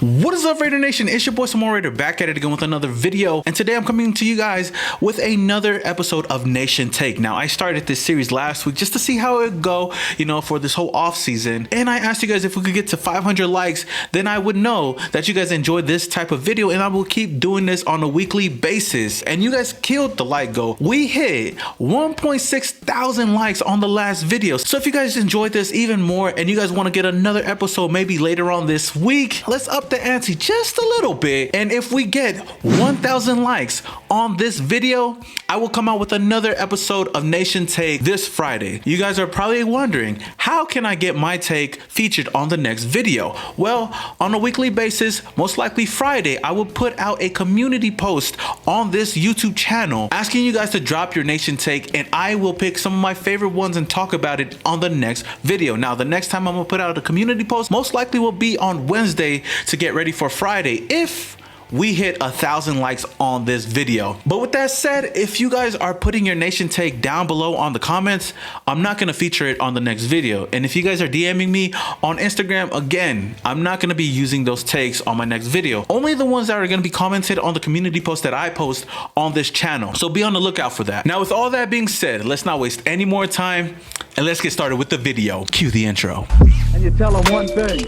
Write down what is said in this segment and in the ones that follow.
What is up, Raider Nation? It's your boy Samoa Raider back at it again with another video, and today I'm coming to you guys with another episode of Nation Take. Now, I started this series last week just to see how it would go, for this whole off season, and I asked you guys if we could get to 500 likes, then I would know that you guys enjoyed this type of video, and I will keep doing this on a weekly basis. And you guys killed the like goal. We hit 1.6 thousand likes on the last video. So if you guys enjoyed this even more and you guys want to get another episode maybe later on this week, let's up the ante just a little bit, and if we get 1,000 likes on this video, I will come out with another episode of Nation Take this Friday. You guys are probably wondering, how can I get my take featured on the next video? Well, on a weekly basis, most likely Friday, I will put out a community post on this YouTube channel asking you guys to drop your Nation Take, and I will pick some of my favorite ones and talk about it on the next video. Now, the next time I'm gonna put out a community post most likely will be on Wednesday to get ready for Friday if we hit 1,000 likes on this video. But with that said, if you guys are putting your Nation Take down below on the comments, I'm not gonna feature it on the next video. And if you guys are DMing me on Instagram, again, I'm not gonna be using those takes on my next video. Only the ones that are gonna be commented on the community post that I post on this channel. So be on the lookout for that. Now, with all that being said, let's not waste any more time and let's get started with the video. Cue the intro. And you tell them one thing,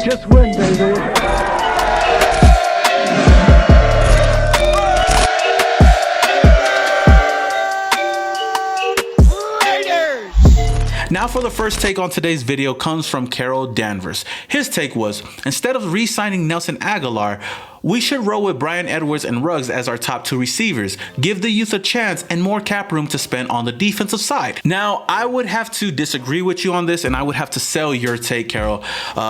just win, baby. Now for the first take on today's video comes from Carol Danvers. His take was, instead of re-signing Nelson Agholor, we should roll with Bryan Edwards and Ruggs as our top two receivers. Give the youth a chance and more cap room to spend on the defensive side. Now, I would have to disagree with you on this, and I would have to sell your take, Carol,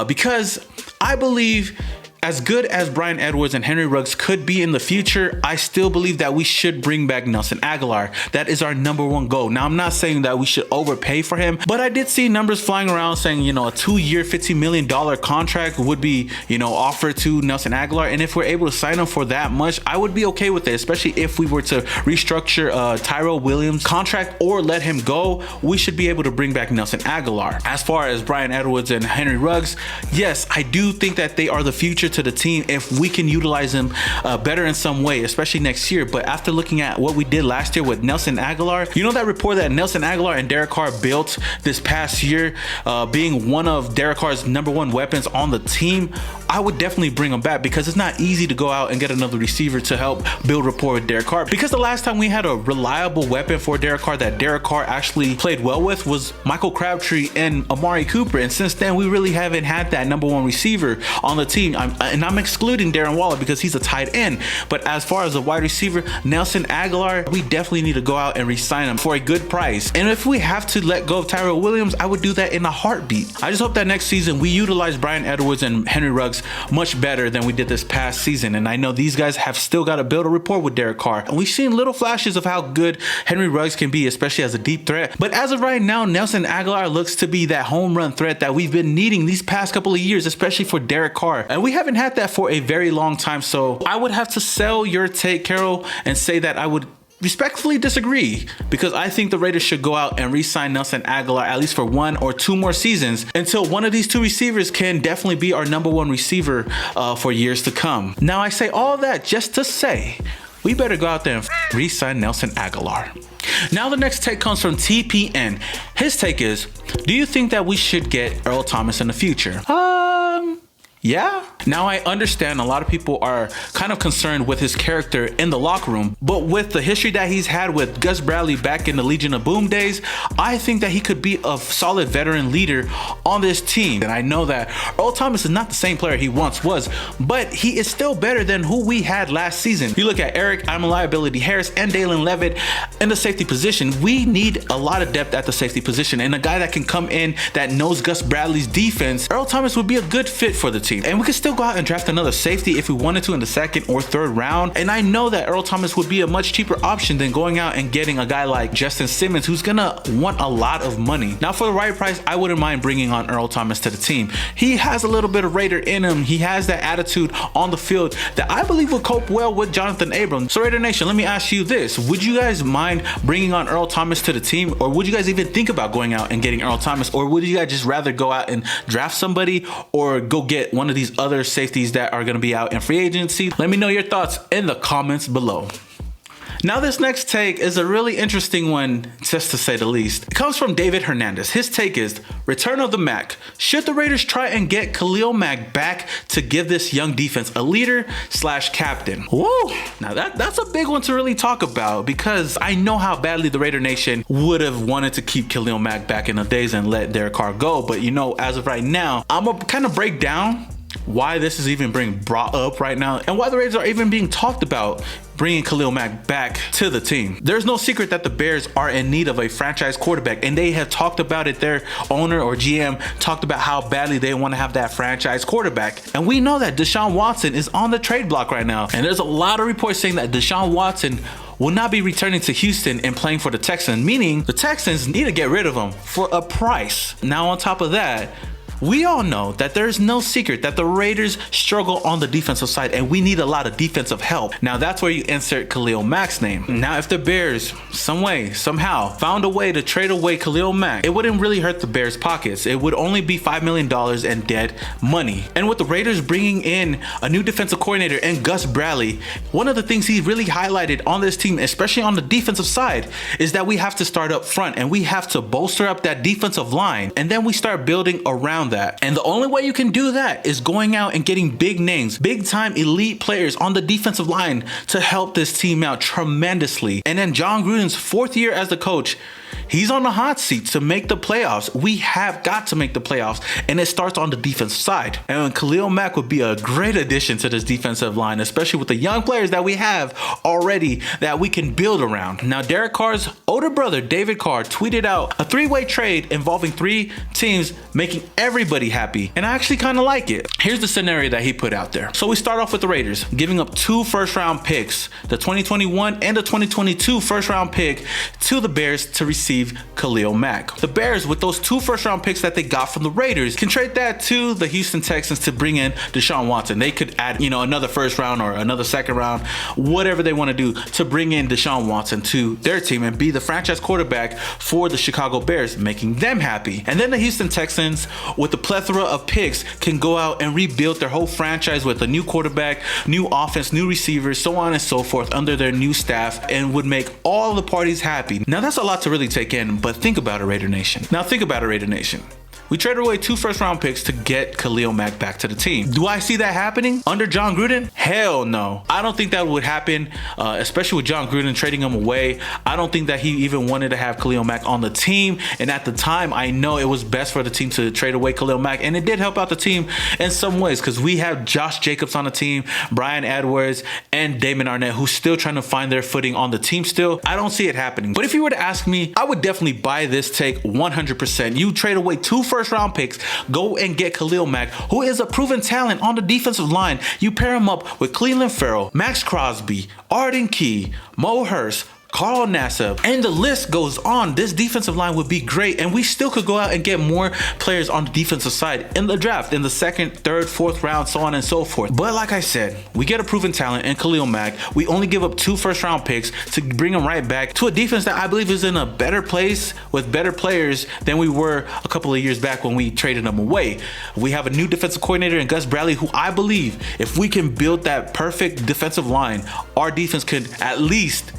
because I believe as good as Bryan Edwards and Henry Ruggs could be in the future, I still believe that we should bring back Nelson Agholor. That is our #1 goal. Now, I'm not saying that we should overpay for him, but I did see numbers flying around saying, a 2-year, $50 million contract would be, offered to Nelson Agholor. And if we're able to sign him for that much, I would be okay with it, especially if we were to restructure Tyrell Williams' contract or let him go. We should be able to bring back Nelson Agholor. As far as Bryan Edwards and Henry Ruggs, yes, I do think that they are the future to the team if we can utilize them better in some way, especially next year. But after looking at what we did last year with Nelson Agholor, that report that Nelson Agholor and Derek Carr built this past year, being one of Derek Carr's #1 weapons on the team, I would definitely bring him back, because it's not easy to go out and get another receiver to help build rapport with Derek Carr. Because the last time we had a reliable weapon for Derek Carr that Derek Carr actually played well with was Michael Crabtree and Amari Cooper, and since then we really haven't had that #1 receiver on the team. I'm excluding Darren Waller because he's a tight end, but as far as a wide receiver, Nelson Agholor, we definitely need to go out and re-sign him for a good price. And if we have to let go of Tyrell Williams, I would do that in a heartbeat. I just hope that next season we utilize Bryan Edwards and Henry Ruggs much better than we did this past season. And I know these guys have still got to build a rapport with Derek Carr, and we've seen little flashes of how good Henry Ruggs can be, especially as a deep threat. But as of right now, Nelson Agholor looks to be that home run threat that we've been needing these past couple of years, especially for Derek Carr, and we haven't had that for a very long time. So I would have to sell your take, Carol, and say that I would respectfully disagree, because I think the Raiders should go out and re-sign Nelson Agholor at least for 1 or 2 more seasons until one of these two receivers can definitely be our #1 receiver for years to come. Now, I say all that just to say we better go out there and re-sign Nelson Agholor. Now the next take comes from TPN. His take is, do you think that we should get Earl Thomas in the future? Yeah. Now, I understand a lot of people are kind of concerned with his character in the locker room, but with the history that he's had with Gus Bradley back in the Legion of Boom days, I think that he could be a solid veteran leader on this team. And I know that Earl Thomas is not the same player he once was, but he is still better than who we had last season. You look at Eric, I'm a liability Harris, and Dalen Levitt in the safety position. We need a lot of depth at the safety position, and a guy that can come in that knows Gus Bradley's defense. Earl Thomas would be a good fit for the team, and we could still could go out and draft another safety if we wanted to in the second or third round. And I know that Earl Thomas would be a much cheaper option than going out and getting a guy like Justin Simmons, who's gonna want a lot of money. Now, for the right price, I wouldn't mind bringing on Earl Thomas to the team. He has a little bit of Raider in him. He has that attitude on the field that I believe will cope well with Jonathan Abram. So Raider Nation, let me ask you this. Would you guys mind bringing on Earl Thomas to the team? Or would you guys even think about going out and getting Earl Thomas? Or would you guys just rather go out and draft somebody or go get one of these other safeties that are going to be out in free agency? Let me know your thoughts in the comments below. Now, this next take is a really interesting one, just to say the least. It comes from David Hernandez. His take is, return of the Mack. Should the Raiders try and get Khalil Mack back to give this young defense a leader / captain? Whoa. Now, that's a big one to really talk about, because I know how badly the Raider Nation would have wanted to keep Khalil Mack back in the days and let Derek Carr go. But, you know, as of right now, I'm going to kind of break down why this is even being brought up right now and why the Raiders are even being talked about bringing Khalil Mack back to the team. There's no secret that the Bears are in need of a franchise quarterback, and they have talked about it. Their owner or GM talked about how badly they want to have that franchise quarterback. And we know that Deshaun Watson is on the trade block right now. And there's a lot of reports saying that Deshaun Watson will not be returning to Houston and playing for the Texans, meaning the Texans need to get rid of him for a price. Now, on top of that, we all know that there's no secret that the Raiders struggle on the defensive side, and we need a lot of defensive help. Now, that's where you insert Khalil Mack's name. Now, if the Bears, some way, somehow, found a way to trade away Khalil Mack, it wouldn't really hurt the Bears' pockets. It would only be $5 million in dead money. And with the Raiders bringing in a new defensive coordinator and Gus Bradley, one of the things he really highlighted on this team, especially on the defensive side, is that we have to start up front and we have to bolster up that defensive line, and then we start building around that. And the only way you can do that is going out and getting big names, big time elite players on the defensive line to help this team out tremendously. And then John Gruden's 4th year as the coach, he's on the hot seat to make the playoffs. We have got to make the playoffs, and it starts on the defensive side. And Khalil Mack would be a great addition to this defensive line, especially with the young players that we have already that we can build around. Now, Derek Carr's older brother, David Carr, tweeted out a 3-way trade involving 3 teams, making everybody happy. And I actually kind of like it. Here's the scenario that he put out there. So we start off with the Raiders giving up 2 first-round picks, the 2021 and the 2022 first-round pick, to the Bears to receive Khalil Mack. The Bears, with those 2 first-round picks that they got from the Raiders, can trade that to the Houston Texans to bring in Deshaun Watson. They could add, you know, another first round or another second round, whatever they want to do to bring in Deshaun Watson to their team and be the franchise quarterback for the Chicago Bears, making them happy. And then the Houston Texans, with the plethora of picks, can go out and rebuild their whole franchise with a new quarterback, new offense, new receivers, so on and so forth under their new staff, and would make all the parties happy. Now, that's a lot to really take in, but think about it, Raider Nation. Now, think about it, Raider Nation. We traded away 2 first-round picks to get Khalil Mack back to the team. Do I see that happening under John Gruden? Hell no. I don't think that would happen, especially with John Gruden trading him away. I don't think that he even wanted to have Khalil Mack on the team. And at the time, I know it was best for the team to trade away Khalil Mack. And it did help out the team in some ways, because we have Josh Jacobs on the team, Brian Edwards, and Damon Arnett, who's still trying to find their footing on the team still. I don't see it happening. But if you were to ask me, I would definitely buy this take 100%. You trade away 2 first-round picks, go and get Khalil Mack, who is a proven talent on the defensive line. You pair him up with Cleveland Farrell, Max Crosby, Arden Key, Mo Hurst, Carl Nassib, and the list goes on. This defensive line would be great, and we still could go out and get more players on the defensive side in the draft, in the 2nd, 3rd, 4th round, so on and so forth. But like I said, we get a proven talent in Khalil Mack. We only give up 2 first-round picks to bring him right back to a defense that I believe is in a better place with better players than we were a couple of years back when we traded them away. We have a new defensive coordinator in Gus Bradley, who I believe, if we can build that perfect defensive line, our defense could at least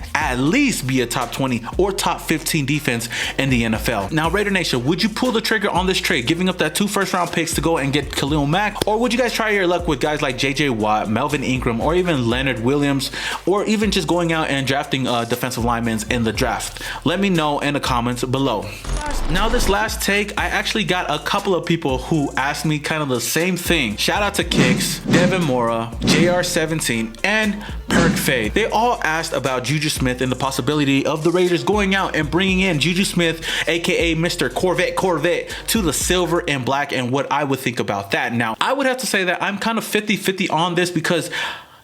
be a top 20 or top 15 defense in the NFL. Now, Raider Nation, would you pull the trigger on this trade, giving up that 2 first-round picks to go and get Khalil Mack? Or would you guys try your luck with guys like JJ Watt, Melvin Ingram, or even Leonard Williams, or even just going out and drafting defensive linemen in the draft? Let me know in the comments below. Now, this last take, I actually got a couple of people who asked me kind of the same thing. Shout out to Kicks, Devin Mora, JR17, and Fade. They all asked about Juju Smith and the possibility of the Raiders going out and bringing in Juju Smith, aka Mr. Corvette, to the silver and black, and what I would think about that. Now, I would have to say that I'm kind of 50-50 on this, because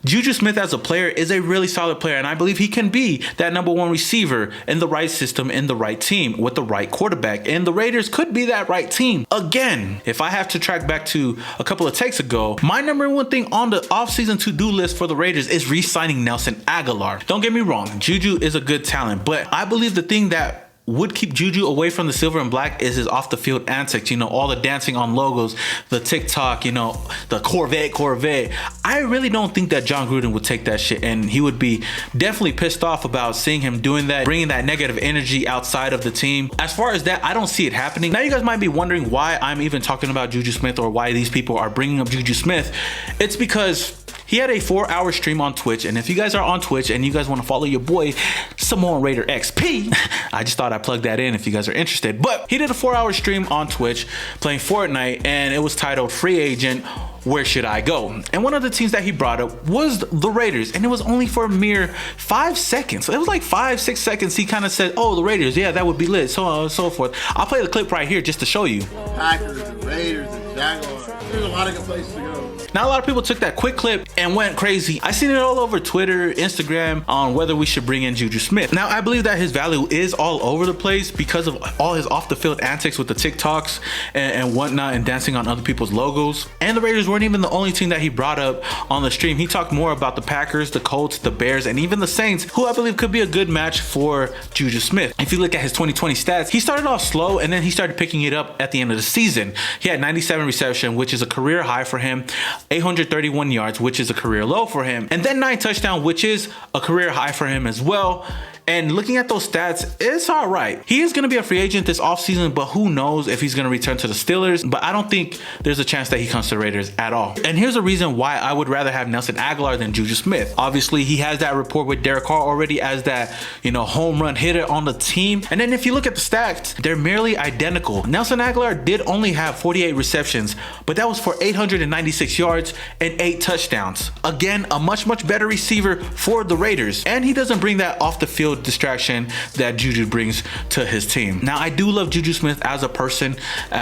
Juju Smith as a player is a really solid player, and I believe he can be that #1 receiver in the right system, in the right team, with the right quarterback, and the Raiders could be that right team. Again, if I have to track back to a couple of takes ago, my #1 thing on the offseason to-do list for the Raiders is re-signing Nelson Agholor. Don't get me wrong, Juju is a good talent, but I believe the thing that would keep Juju away from the silver and black is his off the field antics, you know, all the dancing on logos, the TikTok, you know, the Corvette. I really don't think that John Gruden would take that shit, and he would be definitely pissed off about seeing him doing that, bringing that negative energy outside of the team. As far as that, I don't see it happening. Now, you guys might be wondering why I'm even talking about Juju Smith, or why these people are bringing up Juju Smith. It's because he had a 4-hour stream on Twitch, and if you guys are on Twitch and you guys want to follow your boy Samoan Raider XP, I just thought I'd plug that in if you guys are interested. But he did a 4-hour stream on Twitch playing Fortnite, and it was titled Free Agent, Where Should I Go? And one of the teams that he brought up was the Raiders, and it was only for a mere 5 seconds. So it was like 5-6 seconds. He kind of said, oh, the Raiders, yeah, that would be lit, so on and so forth. I'll play the clip right here just to show you. Packers and Raiders and Jaguars. There's a lot of good places to go. Now, a lot of people took that quick clip and went crazy. I seen it all over Twitter, Instagram, on whether we should bring in Juju Smith. Now, I believe that his value is all over the place because of all his off the field antics with the TikToks and whatnot, and dancing on other people's logos. And the Raiders weren't even the only team that he brought up on the stream. He talked more about the Packers, the Colts, the Bears, and even the Saints, who I believe could be a good match for Juju Smith. If you look at his 2020 stats, he started off slow, and then he started picking it up at the end of the season. He had 97 reception, which is a career high for him, 831 yards, which is a career low for him, and then 9 touchdowns, which is a career high for him as well. And looking at those stats, it's all right. He is going to be a free agent this offseason, but who knows if he's going to return to the Steelers. But I don't think there's a chance that he comes to the Raiders at all. And here's a reason why I would rather have Nelson Agholor than Juju Smith. Obviously, he has that rapport with Derek Carr already as that, you know, home run hitter on the team. And then if you look at the stats, they're merely identical. Nelson Agholor did only have 48 receptions, but that was for 896 yards and 8 touchdowns. Again, a much better receiver for the Raiders. And he doesn't bring that off the field distraction that Juju brings to his team. Now, I do love Juju Smith as a person,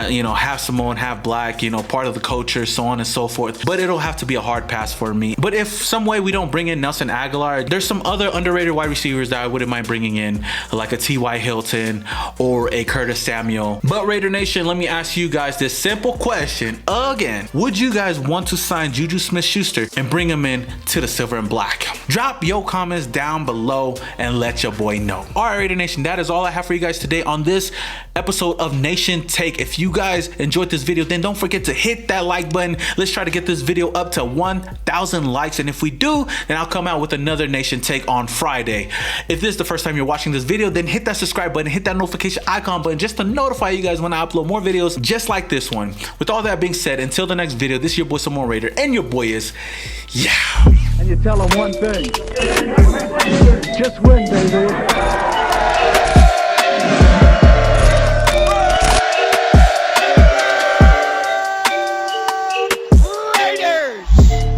you know, half Samoan, half black, you know, part of the culture, so on and so forth, but it'll have to be a hard pass for me. But if some way we don't bring in Nelson Agholor, there's some other underrated wide receivers that I wouldn't mind bringing in, like a T.Y. Hilton or a Curtis Samuel. But Raider Nation, let me ask you guys this simple question again. Would you guys want to sign Juju Smith-Schuster and bring him in to the silver and black? Drop your comments down below and let your boy know. All right, Raider Nation, that is all I have for you guys today on this episode of Nation Take. If you guys enjoyed this video, then don't forget to hit that like button. Let's try to get this video up to 1,000 likes, and if we do, then I'll come out with another Nation Take on Friday. If this is the first time you're watching this video, then hit that subscribe button, hit that notification icon button just to notify you guys when I upload more videos just like this one. With all that being said, until the next video, this is your boy Samoan Raider, and your boy is yeah. And you tell them one thing. Just win, baby.